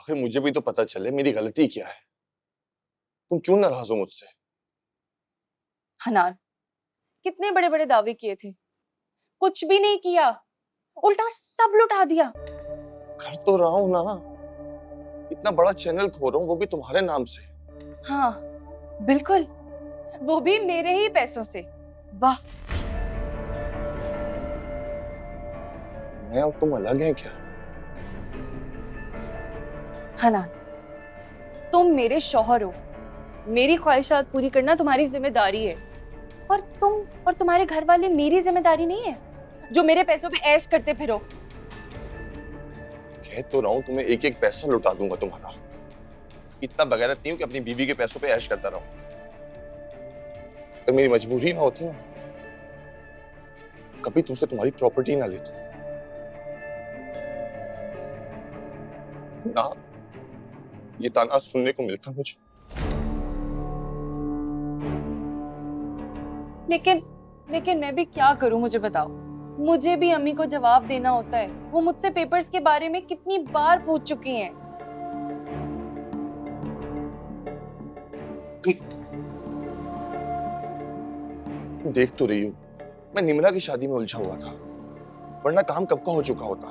आखिर मुझे भी तो पता चले मेरी गलती क्या है। तुम क्यों नाराज हो मुझसे? हनान, कितने बड़े बड़े दावे किए थे, कुछ भी नहीं किया, उल्टा सब लुटा दिया। कर तो रहा हूं ना, इतना बड़ा चैनल खोल रहा हूं, वो भी तुम्हारे नाम से। हाँ बिल्कुल, वो भी मेरे ही पैसों से। वाह। मैं और तुम अलग हैं क्या? हनान, तुम मेरे शौहर हो, मेरी ख्वाहिशात पूरी करना तुम्हारी जिम्मेदारी है। और तुम और तुम्हारे घर वाले मेरी जिम्मेदारी नहीं है, जो मेरे पैसों पे ऐश करते फिरो। कह तो रहा हूं तुम्हें एक एक पैसा लुटा दूंगा तुम्हारा। इतना बगैरत नहीं हूं कि अपनी बीवी के पैसों पे ऐश करता रहूं। अगर मेरी मजबूरी ना होती ना, कभी तुमसे तुम्हारी प्रॉपर्टी ना लेती ना, ये ताना सुनने को मिलता मुझे। लेकिन मैं भी क्या करूं, मुझे बताओ। मुझे भी अम्मी को जवाब देना होता है। वो मुझसे पेपर्स के बारे में कितनी बार पूछ चुकी हैं। देख तो रही हूं, मैं निमला की शादी में उलझा हुआ था, वरना काम कब का हो चुका होता।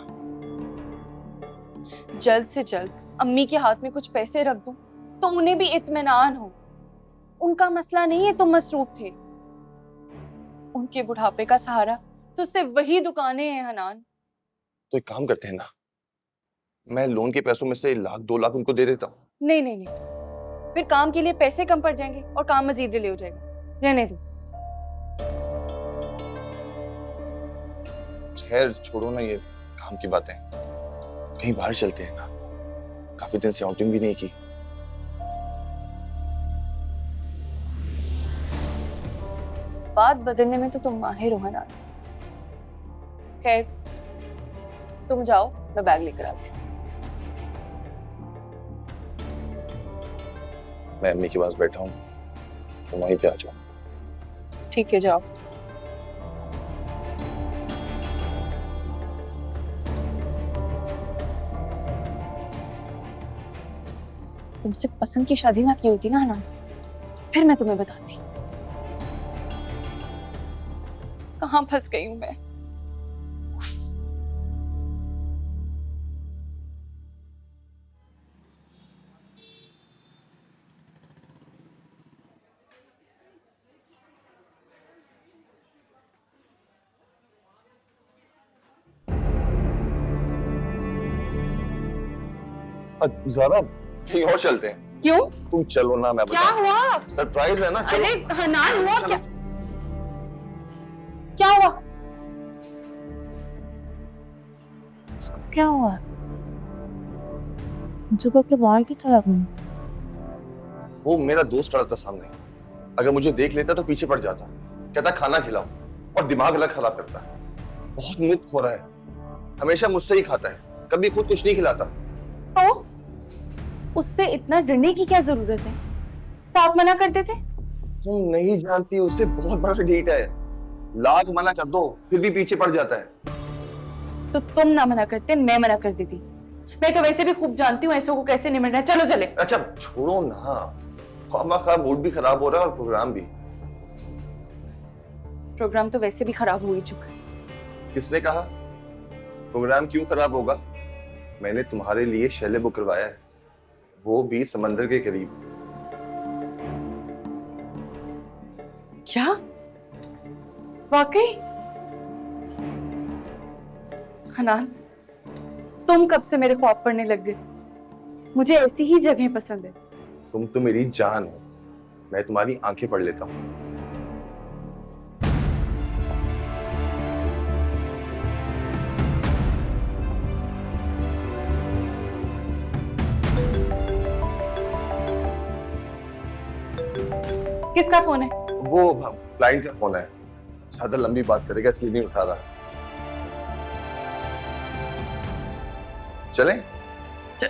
जल्द से जल्द अम्मी के हाथ में कुछ पैसे रख दूं तो उन्हें भी इत्मीनान हो। उनका मसला नहीं है तुम मसरूफ थे, उनके बुढ़ापे का सहारा तो सिर्फ वही दुकानें हैं हनान। तो एक काम करते हैं ना, मैं लोन के पैसों में से 1 लाख 2 लाख उनको दे देता हूँ। नहीं नहीं नहीं, फिर काम के लिए पैसे कम पड़ जाएंगे और काम मजीद डिले हो जाएगा। रहने दो। खैर छोड़ो ना ये काम की बातें, कहीं बाहर चलते हैं ना, काफी दिन से आउटिंग भी नहीं की। बात बदलने में तो तुम माहिर हो हनान। खैर तुम जाओ, मैं बैग लेकर आती हूँ। मैं अम्मी के पास बैठा हूँ, तुम वहीं पे आ जाओ। ठीक है, जाओ। तुमसे पसंद की शादी ना की होती ना हनान, फिर मैं तुम्हें बताती। कहाँ फंस गई हूं मैं। ज़रा कहीं और चलते हैं। क्यों? तुम चलो ना, मैं क्या हुआ? सरप्राइज है ना, चलो। अरे हनान, हुआ चलो। क्या? क्या हुआ? क्या हुआ? जुबा के बाल की तरह हूँ। वो मेरा दोस्त खड़ा था सामने, अगर मुझे देख लेता तो पीछे पड़ जाता, कहता खाना खिलाओ, और दिमाग अलग खराब करता है। बहुत मुफ्त हो रहा है, हमेशा मुझसे ही खाता है, कभी खुद कुछ नहीं खिलाता। तो उससे इतना डरने की क्या जरूरत है? साफ मना कर देते। तुम नहीं जानती, उससे बहुत बड़ा ढीठ है, लाख मना कर दो फिर भी पीछे पड़ जाता है। तो तुम ना मना करते, मैं मना कर देती। मैं तो वैसे भी खूब जानती हूँ ऐसों को कैसे निमटना है। चलो चले। अच्छा छोड़ो ना, खामा मूड भी खराब हो रहा है और प्रोग्राम भी। प्रोग्राम तो वैसे भी खराब हो ही चुका है। किसने कहा प्रोग्राम क्यों खराब होगा? मैंने तुम्हारे लिए शैले बुक करवाया है, वो भी समंदर के करीब। क्या? वाकई? हनान, तुम कब से मेरे ख्वाब पढ़ने लग गए? मुझे ऐसी ही जगह पसंद है। तुम तो मेरी जान हो, मैं तुम्हारी आंखें पढ़ लेता हूँ। किसका फोन है? वो क्लाइंट का फोन है, ज्यादा लंबी बात करेगा इसलिए नहीं उठा रहा। चलें? चल।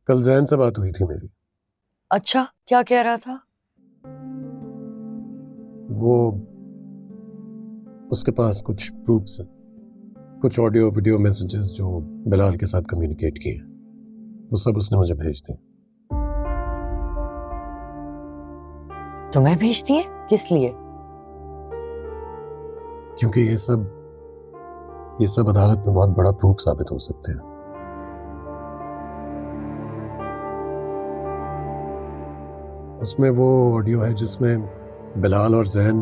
कल जैन से बात हुई थी मेरी। अच्छा, क्या कह रहा था? वो उसके पास कुछ प्रूफ्स हैं, कुछ ऑडियो वीडियो मैसेजेस जो बिलाल के साथ कम्युनिकेट किए, वो सब उसने मुझे भेज दिए। तुम्हें भेज दिए? किस लिए? क्योंकि ये सब अदालत में बहुत बड़ा प्रूफ साबित हो सकते हैं। उसमें वो ऑडियो है जिसमें बिलाल और जैन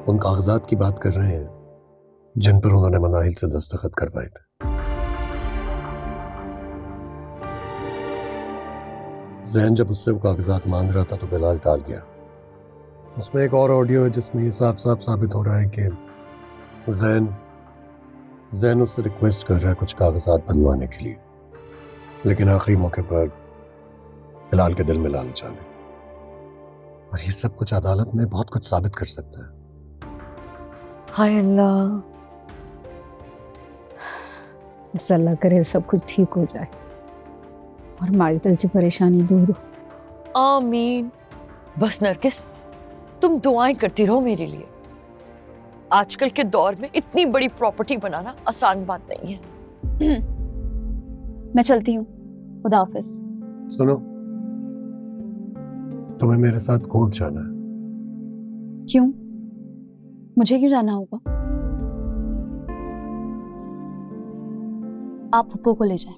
उन कागजात की बात कर रहे हैं जिन पर उन्होंने मनाहिल से दस्तखत करवाए थे। जैन जब उससे वो कागजात मांग रहा था तो बिलाल टाल गया। उसमें एक और ऑडियो है जिसमें ये साफ साफ साबित हो रहा है कि जैन उससे रिक्वेस्ट कर रहा है कुछ कागजात बनवाने के लिए, लेकिन आखिरी मौके पर बिलाल के दिल में लालच आ गई। और ये सब कुछ अदालत में बहुत कुछ साबित कर सकता है। हाय अल्लाह, बस अल्लाह करे सब कुछ ठीक हो जाए और माजिदा की परेशानी दूर हो। आमीन। बस नरगिस, तुम दुआएं करती रहो मेरे लिए। आजकल के दौर में इतनी बड़ी प्रॉपर्टी बनाना आसान बात नहीं है। मैं चलती हूँ, खुदा हाफिज। सुनो, तुम्हें मेरे साथ कोर्ट जाना है। क्यों? मुझे क्यों जाना होगा? आप पप्पू को ले जाएं।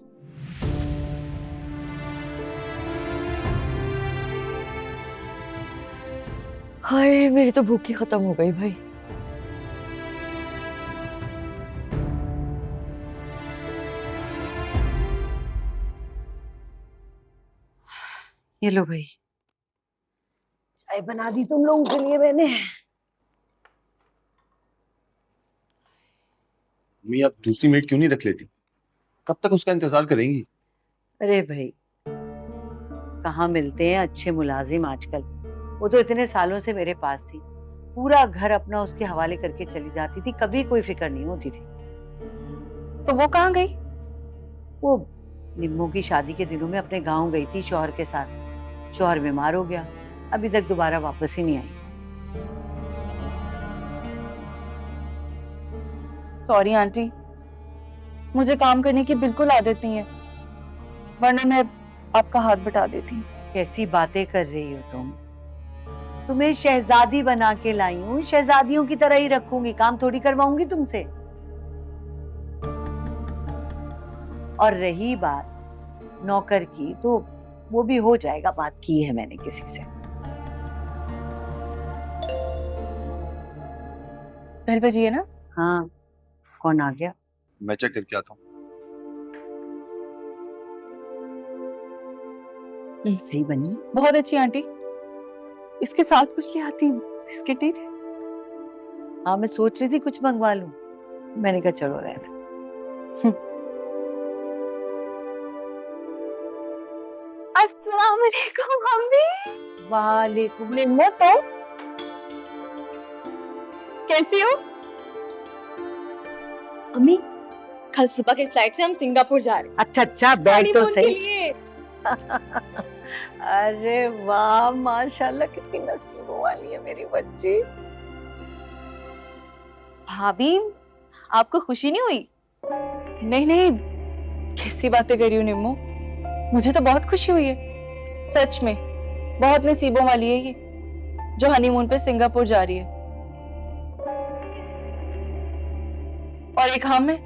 हाय, मेरी तो भूख ही खत्म हो गई भाई। ये लो भाई, चाय बना दी तुम लोगों के लिए मैंने। मम्मी, आप दूसरी मेड क्यों नहीं रख लेती? कब तक उसका इंतजार करेंगी? अरे भाई, कहाँ मिलते हैं अच्छे मुलाजिम आजकल। वो तो इतने सालों से मेरे पास थी, पूरा घर अपना उसके हवाले करके चली जाती थी, कभी कोई फिक्र नहीं होती थी। तो वो कहाँ गई? वो निम्मो की शादी के दिनों में अपने गांव गई थी शौहर के साथ। शौहर बीमार हो गया, अभी तक दोबारा वापस ही नहीं आई। सॉरी आंटी, मुझे काम करने की बिल्कुल आदत नहीं है, वरना मैं आपका हाथ बटा देती। कैसी बातें कर रही हो तुम? तुम्हें शहजादी बना के लाई हूँ, शहजादियों की तरह ही रखूंगी, काम थोड़ी करवाऊंगी तुमसे। और रही बात नौकर की, तो वो भी हो जाएगा, बात की है मैंने किसी से। बेल बजी है ना? हाँ, कौन आ गया? मैं चेक करके आता हूँ। सही बनी? बहुत अच्छी आंटी। इसके साथ कुछ ले आती, बिस्किट नहीं थे? हाँ, मैं सोच रही थी कुछ मंगवा लूं, मैंने कहा चलो रहना। अस्सलाम वालेकुम मम्मी। वालेकुम। निम्मो, तो कैसी हो? अम्मी, कल सुबह के फ्लाइट से हम सिंगापुर जा रहे हैं। अच्छा अच्छा, बैग तो हनीमून के सही। लिए। अरे वाह, माशाल्लाह, कितनी नसीबों वाली है मेरी बच्ची। भाभी, आपको खुशी नहीं हुई? नहीं नहीं, कैसी बातें कर रही हो निम्मो, मुझे तो बहुत खुशी हुई है। सच में बहुत नसीबों वाली है ये, जो हनीमून पे सिंगापुर जा रही है। और एक हम है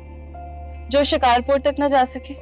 जो शिकारपुर तक न जा सके।